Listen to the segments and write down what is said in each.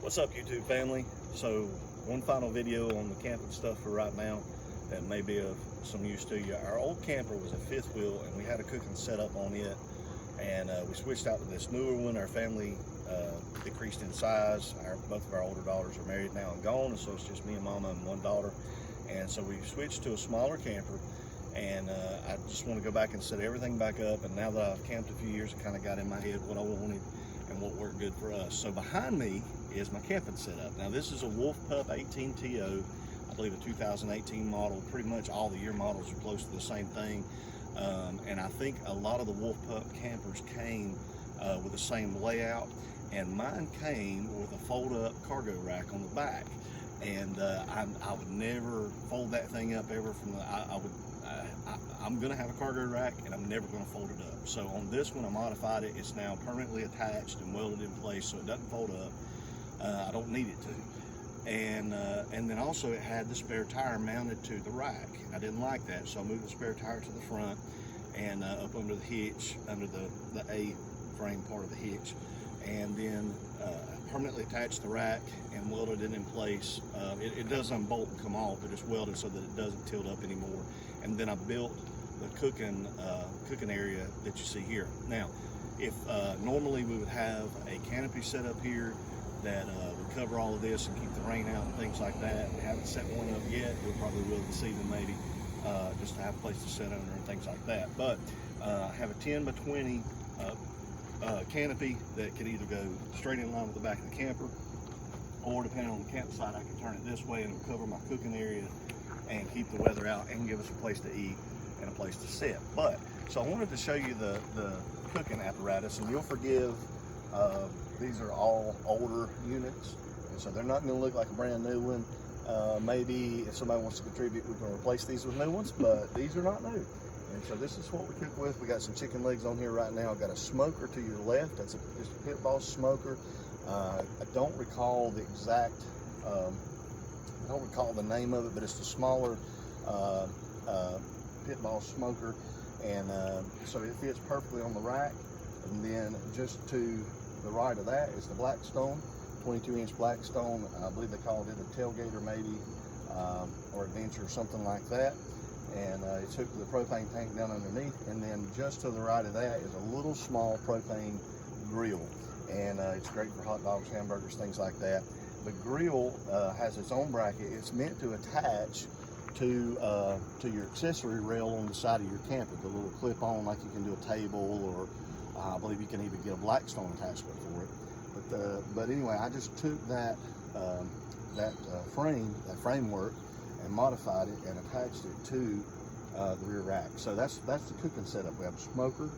What's up, YouTube family? So one final video on the camping stuff for right now that may be of some use to you. Our old camper was a fifth wheel and we had a cooking setup on it, and we switched out to this newer one. Our family decreased in size. Both of our older daughters are married now and gone, and so it's just me and mama and one daughter. And so we switched to a smaller camper, and I just want to go back and set everything back up. And now that I've camped a few years, I kind of got in my head what I wanted and what worked good for us. So behind me is my camping setup. Now this is a Wolf Pup 18TO, I believe a 2018 model. Pretty much all the year models are close to the same thing. And I think a lot of the Wolf Pup campers came with the same layout, and mine came with a fold-up cargo rack on the back. And I would never fold that thing up ever from the, I'm gonna have a cargo rack and I'm never gonna fold it up. So on this one I modified it. It's now permanently attached and welded in place so it doesn't fold up. I don't need it to. And then also it had the spare tire mounted to the rack. I didn't like that, so I moved the spare tire to the front and up under the hitch, under the A-frame part of the hitch, and then permanently attached the rack and welded it in place. It does unbolt and come off, but it's welded so that it doesn't tilt up anymore. And then I built the cooking area that you see here. Now, if normally we would have a canopy set up here that would cover all of this and keep the rain out and things like that. We haven't set one up yet. We probably will this evening maybe, just to have a place to sit under and things like that. But I have a 10 by 20 canopy that could either go straight in line with the back of the camper, or depending on the campsite, I can turn it this way and it'll cover my cooking area and keep the weather out and give us a place to eat and a place to sit. But so I wanted to show you the cooking apparatus, and you'll forgive, these are all older units, and so they're not going to look like a brand new one. Maybe if somebody wants to contribute, we can replace these with new ones, but these are not new. And so this is what we cook with. We got some chicken legs on here right now. I've got a smoker to your left. That's just a Pit Boss smoker. I don't recall the exact, I don't recall the name of it, but it's the smaller Pit Boss smoker. And so it fits perfectly on the rack. And then just to the right of that is the Blackstone, 22-inch Blackstone. I believe they called it a tailgater maybe, or adventure or something like that. And it's hooked to the propane tank down underneath. And then just to the right of that is a little small propane grill. And it's great for hot dogs, hamburgers, things like that. The grill has its own bracket. It's meant to attach to your accessory rail on the side of your camper, the little clip-on, like you can do a table, or I believe you can even get a Blackstone attachment for it. But anyway, I just took that framework and modified it and attached it to the rear rack. So that's the cooking setup. We have a smoker,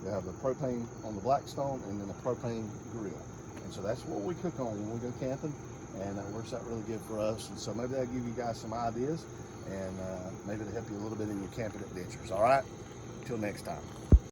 we have the propane on the Blackstone, and then a propane grill. And so that's what we cook on when we go camping, and that works out really good for us. And so maybe that'll give you guys some ideas, and maybe it'll help you a little bit in your camping adventures. All right, until next time.